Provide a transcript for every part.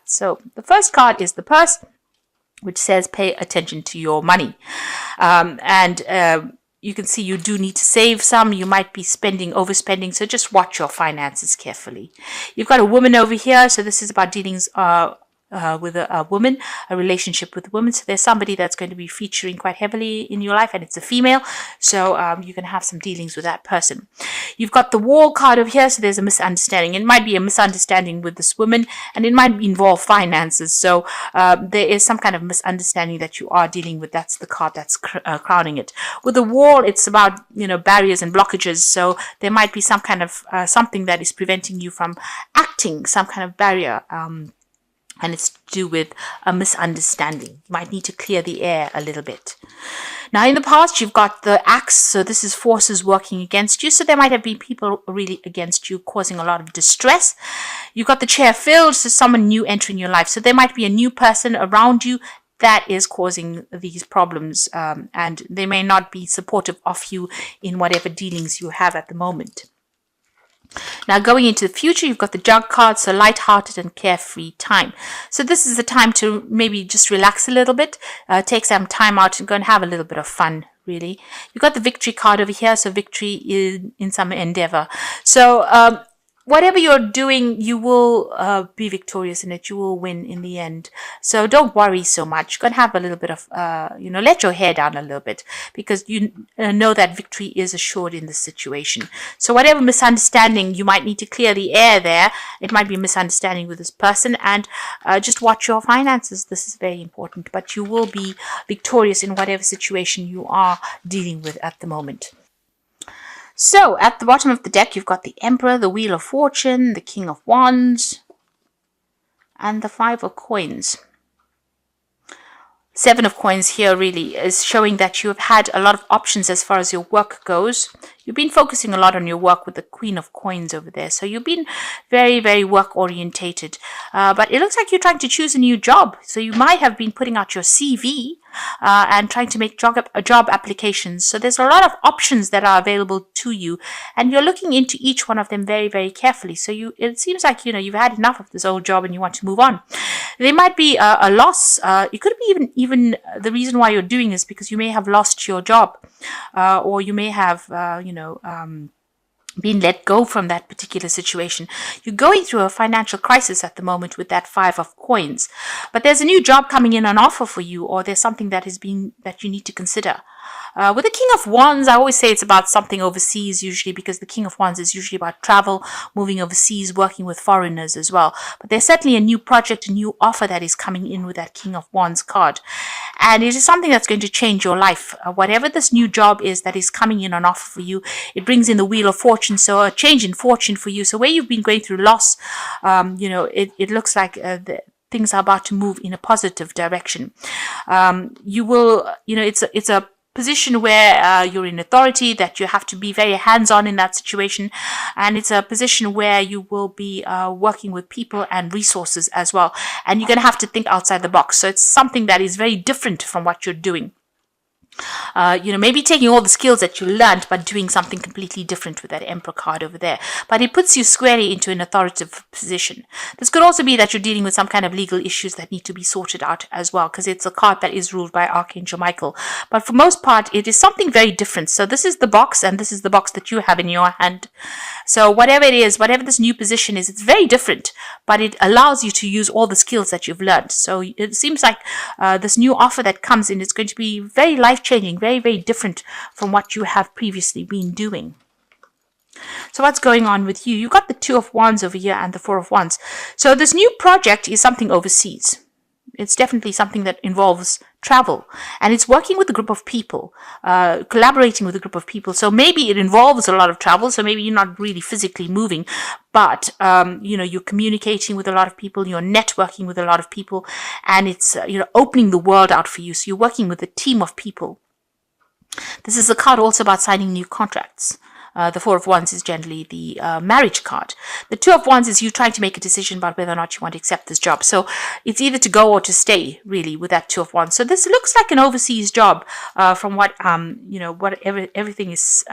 cards. So the first card is the purse, which says pay attention to your money. You can see you do need to save some. You might be overspending. So just watch your finances carefully. You've got a woman over here. So this is about dealings with a woman, a relationship with a woman. So there's somebody that's going to be featuring quite heavily in your life, and it's a female. So you can have some dealings with that person. You've got the wall card over here. So there's a misunderstanding. It might be a misunderstanding with this woman, and it might involve finances. So there is some kind of misunderstanding that you are dealing with. That's the card that's crowning it. With the wall, it's about, barriers and blockages. So there might be some kind of something that is preventing you from acting, some kind of barrier. And it's to do with a misunderstanding. You might need to clear the air a little bit. Now, in the past, you've got the axe. So this is forces working against you. So there might have been people really against you, causing a lot of distress. You've got the chair filled. So someone new entering your life. So there might be a new person around you that is causing these problems. And they may not be supportive of you in whatever dealings you have at the moment. Now, going into the future, you've got the jug card, so light-hearted and carefree time. So this is the time to maybe just relax a little bit, take some time out and go and have a little bit of fun, really. You've got the victory card over here, so victory in some endeavor. So whatever you're doing, you will be victorious in it. You will win in the end. So don't worry so much. You're going to have a little bit of, let your hair down a little bit, because you know that victory is assured in this situation. So whatever misunderstanding, you might need to clear the air there. It might be a misunderstanding with this person, and just watch your finances. This is very important, but you will be victorious in whatever situation you are dealing with at the moment. So, at the bottom of the deck, you've got the Emperor, the Wheel of Fortune, the King of Wands, and the Five of Coins. Seven of Coins here really is showing that you have had a lot of options as far as your work goes. You've been focusing a lot on your work with the Queen of Coins over there. So you've been very, very work orientated. But it looks like you're trying to choose a new job. So you might have been putting out your CV and trying to make job applications. So there's a lot of options that are available to you, and you're looking into each one of them very, very carefully. So it seems like, you've had enough of this old job and you want to move on. There might be a loss. It could be even the reason why you're doing this because you may have lost your job, or you may have, been let go from that particular situation. You're going through a financial crisis at the moment with that Five of Coins, but there's a new job coming in on offer for you, or there's something that you need to consider. With the King of Wands, I always say it's about something overseas usually, because the King of Wands is usually about travel, moving overseas, working with foreigners as well. But there's certainly a new project, a new offer that is coming in with that King of Wands card. And it is something that's going to change your life. Whatever this new job is that is coming in on offer for you, it brings in the Wheel of Fortune, so a change in fortune for you. So where you've been going through loss, it looks like things are about to move in a positive direction. You will, it's a position where you're in authority, that you have to be very hands-on in that situation, and it's a position where you will be working with people and resources as well, and you're going to have to think outside the box. So it's something that is very different from what you're doing. Maybe taking all the skills that you learned, but doing something completely different with that Emperor card over there. But it puts you squarely into an authoritative position. This could also be that you're dealing with some kind of legal issues that need to be sorted out as well, because it's a card that is ruled by Archangel Michael. But for most part, it is something very different. So this is the box, and this is the box that you have in your hand. So whatever it is, whatever this new position is, it's very different, but it allows you to use all the skills that you've learned. So it seems like this new offer that comes in is going to be very life-changing, very, very different from what you have previously been doing. So what's going on with you? You've got the Two of Wands over here and the Four of Wands. So this new project is something overseas. It's definitely something that involves travel, and it's working with a group of people, collaborating with a group of people. So maybe it involves a lot of travel. So maybe you're not really physically moving, but you're communicating with a lot of people, you're networking with a lot of people, and it's opening the world out for you. So you're working with a team of people. This is a card also about signing new contracts. The Four of Wands is generally the marriage card. The Two of Wands is you trying to make a decision about whether or not you want to accept this job. So it's either to go or to stay, really, with that Two of Wands. So this looks like an overseas job from what, everything is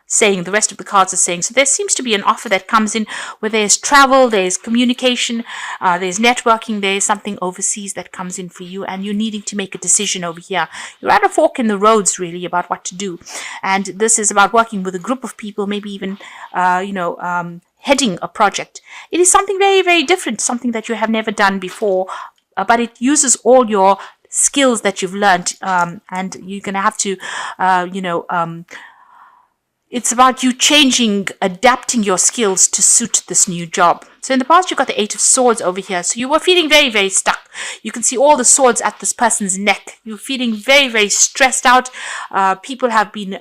saying, the rest of the cards are saying. So there seems to be an offer that comes in where there's travel, there's communication, there's networking, there's something overseas that comes in for you, and you're needing to make a decision over here. You're at a fork in the roads, really, about what to do. And this is about working with a group of people, maybe even, heading a project. It is something very, very different, something that you have never done before, but it uses all your skills that you've learned, and you're going to have to, it's about you changing, adapting your skills to suit this new job. So in the past, you've got the Eight of Swords over here. So you were feeling very, very stuck. You can see all the swords at this person's neck. You're feeling very, very stressed out. People have been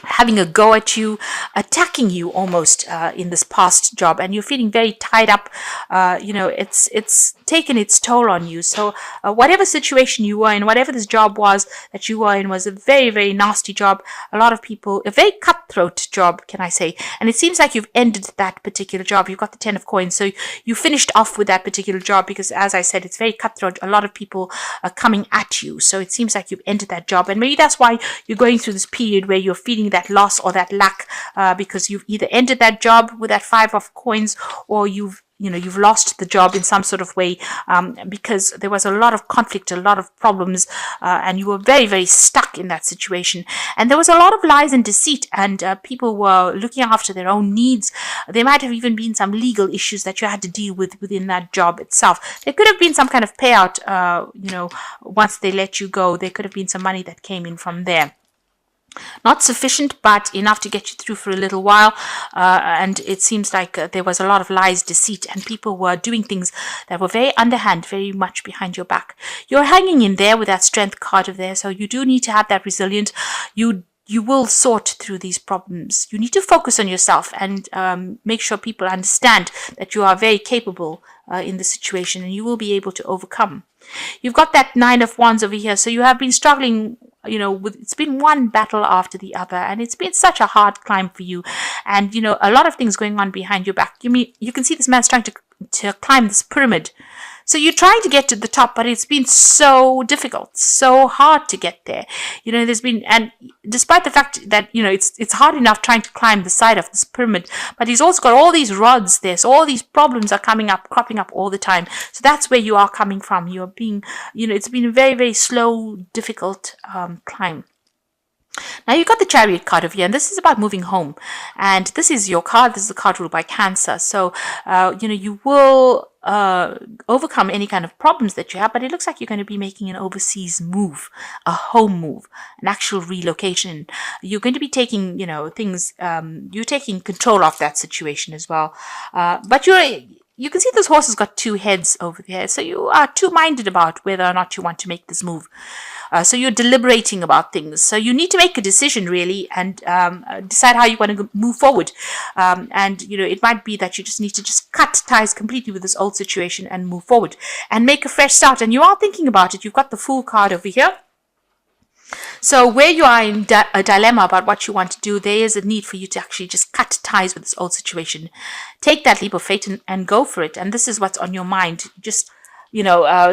having a go at you, attacking you almost in this past job, and you're feeling very tied up. It's taken its toll on you. So whatever situation you were in, whatever this job was that you were in, was a very, very nasty job. A lot of people, a very cutthroat job, can I say. And it seems like you've ended that particular job. You've got the 10 of coins. So you finished off with that particular job because, as I said, it's very cutthroat. A lot of people are coming at you. So it seems like you've ended that job. And maybe that's why you're going through this period where you're feeling that loss or that lack, because you've either ended that job with that 5 of coins, or you've lost the job in some sort of way, because there was a lot of conflict, a lot of problems, and you were very, very stuck in that situation. And there was a lot of lies and deceit, and people were looking after their own needs. There might have even been some legal issues that you had to deal with within that job itself. There could have been some kind of payout, once they let you go. There could have been some money that came in from there. Not sufficient, but enough to get you through for a little while. And it seems like there was a lot of lies, deceit, and people were doing things that were very underhand, very much behind your back. You're hanging in there with that strength card of there, so you do need to have that resilience. You will sort through these problems. You need to focus on yourself and make sure people understand that you are very capable in the situation, and you will be able to overcome. You've got that 9 of Wands over here, so you have been struggling, it's been one battle after the other, and it's been such a hard climb for you, and a lot of things going on behind your back. You can see this man's trying to climb this pyramid. So you're trying to get to the top, but it's been so difficult, so hard to get there. There's been, and despite the fact that, it's hard enough trying to climb the side of this pyramid, but he's also got all these rods there. So all these problems are cropping up all the time. So that's where you are coming from. You're being, it's been a very, very slow, difficult climb. Now you've got the Chariot card over here, and this is about moving home. And this is your card. This is the card ruled by Cancer. So, you will overcome any kind of problems that you have, but it looks like you're going to be making an overseas move, a home move, an actual relocation. You're going to be taking, things, you're taking control of that situation as well. But you can see this horse has got 2 heads over there. So you are two-minded about whether or not you want to make this move. So you're deliberating about things. So you need to make a decision, really, and decide how you want to move forward. And it might be that you just need to just cut ties completely with this old situation and move forward and make a fresh start. And you are thinking about it. You've got the Fool card over here. So where you are in a dilemma about what you want to do, there is a need for you to actually just cut ties with this old situation. Take that leap of faith and go for it. And this is what's on your mind. Just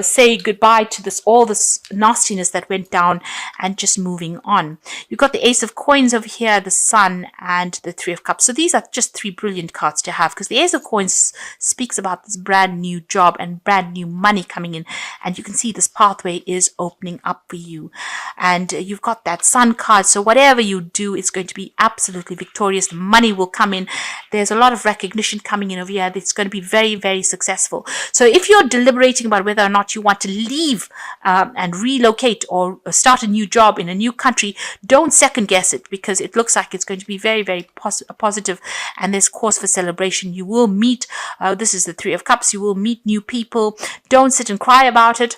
say goodbye to all this nastiness that went down and just moving on. You've got the Ace of Coins over here, the Sun, and the 3 of Cups. So these are just 3 brilliant cards to have, because the Ace of Coins speaks about this brand new job and brand new money coming in. And you can see this pathway is opening up for you. And you've got that Sun card. So whatever you do, it's going to be absolutely victorious. The money will come in. There's a lot of recognition coming in over here. It's going to be very, very successful. So if you're deliberating about whether or not you want to leave and relocate or start a new job in a new country, don't second guess it, because it looks like it's going to be very, very positive, and there's cause for celebration. You will meet, this is the 3 of Cups, you will meet new people. Don't sit and cry about it.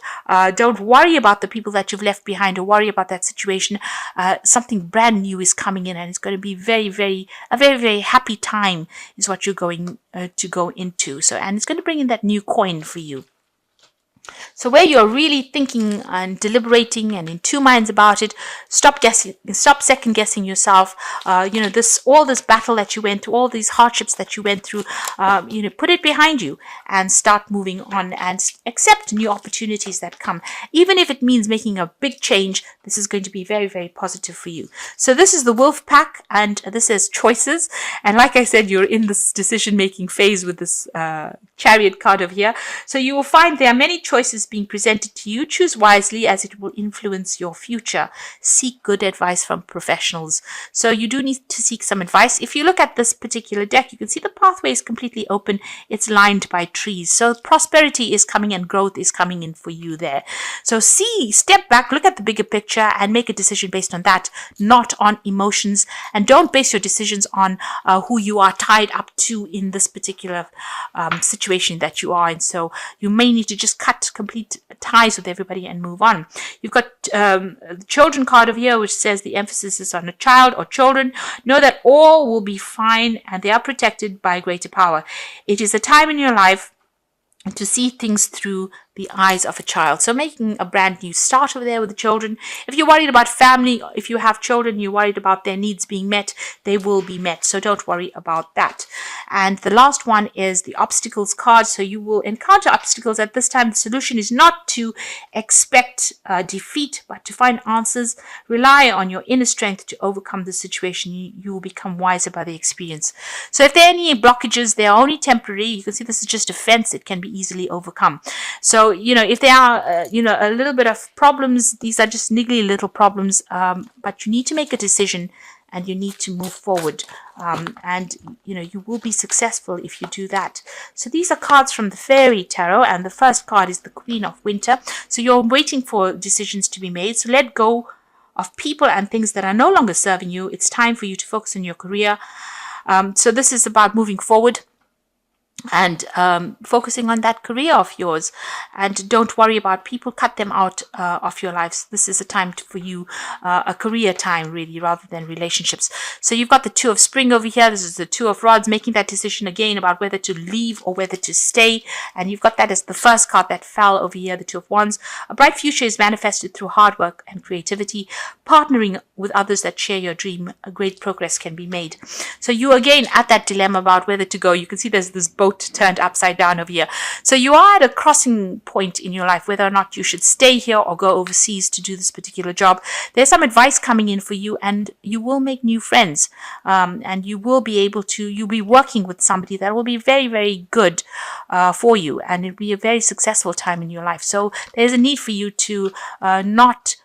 Don't worry about the people that you've left behind or worry about that situation. Something brand new is coming in, and it's going to be a very, very happy time is what you're going to go into. So, and it's going to bring in that new coin for you. So where you're really thinking and deliberating and in two minds about it, stop guessing, stop second guessing yourself. All this battle that you went through, all these hardships that you went through, put it behind you and start moving on and accept new opportunities that come. Even if it means making a big change, this is going to be very, very positive for you. So this is the wolf pack, and this is choices. And like I said, you're in this decision-making phase with this chariot card over here. So you will find there are many choices being presented to you. Choose wisely, as it will influence your future. Seek good advice from professionals. So you do need to seek some advice. If you look at this particular deck, you can see the pathway is completely open. It's lined by trees. So prosperity is coming and growth is coming in for you there. So step back, look at the bigger picture and make a decision based on that, not on emotions. And don't base your decisions on who you are tied up to in this particular situation that you are in. So you may need to just cut complete ties with everybody and move on. You've got the children card over here, which says the emphasis is on a child or children. Know that all will be fine and they are protected by greater power. It is a time in your life to see things through the eyes of a child. So making a brand new start over there with the children. If you're worried about family, if you have children, you're worried about their needs being met, they will be met. So don't worry about that. And the last one is the obstacles card. So you will encounter obstacles at this time. The solution is not to expect defeat, but to find answers. Rely on your inner strength to overcome the situation. You will become wiser by the experience. So if there are any blockages, they are only temporary. You can see this is just a fence. It can be easily overcome. So, if there are, a little bit of problems, these are just niggly little problems, but you need to make a decision and you need to move forward. You will be successful if you do that. So these are cards from the Fairy Tarot, and the first card is the Queen of Winter. So you're waiting for decisions to be made. So let go of people and things that are no longer serving you. It's time for you to focus on your career. So this is about moving forward and focusing on that career of yours, and don't worry about people. Cut them out of your lives. This is a time for you, a career time really, rather than relationships. So you've got the Two of Spring over here. This is the Two of Rods, making that decision again about whether to leave or whether to stay. And you've got that as the first card that fell over here, the Two of Wands. A bright future is manifested through hard work and creativity. Partnering with others that share your dream, a great progress can be made. So you again at that dilemma about whether to go. You can see there's this boat turned upside down over here. So you are at a crossing point in your life, whether or not you should stay here or go overseas to do this particular job. There's some advice coming in for you, and you will make new friends, and you'll be working with somebody that will be very, very good for you, and it'll be a very successful time in your life. So there's a need for you to not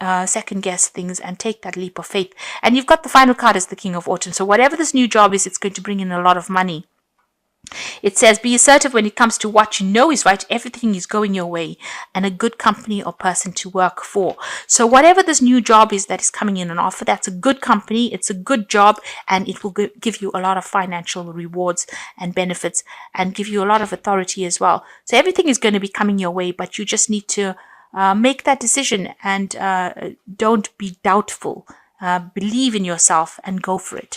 second guess things and take that leap of faith. And you've got the final card as the King of Autumn. So whatever this new job is, it's going to bring in a lot of money. It says, be assertive when it comes to what you know is right. Everything is going your way, and a good company or person to work for. So whatever this new job is that is coming in an offer, that's a good company, it's a good job, and it will give you a lot of financial rewards and benefits and give you a lot of authority as well. So everything is going to be coming your way, but you just need to make that decision and don't be doubtful. Believe in yourself and go for it.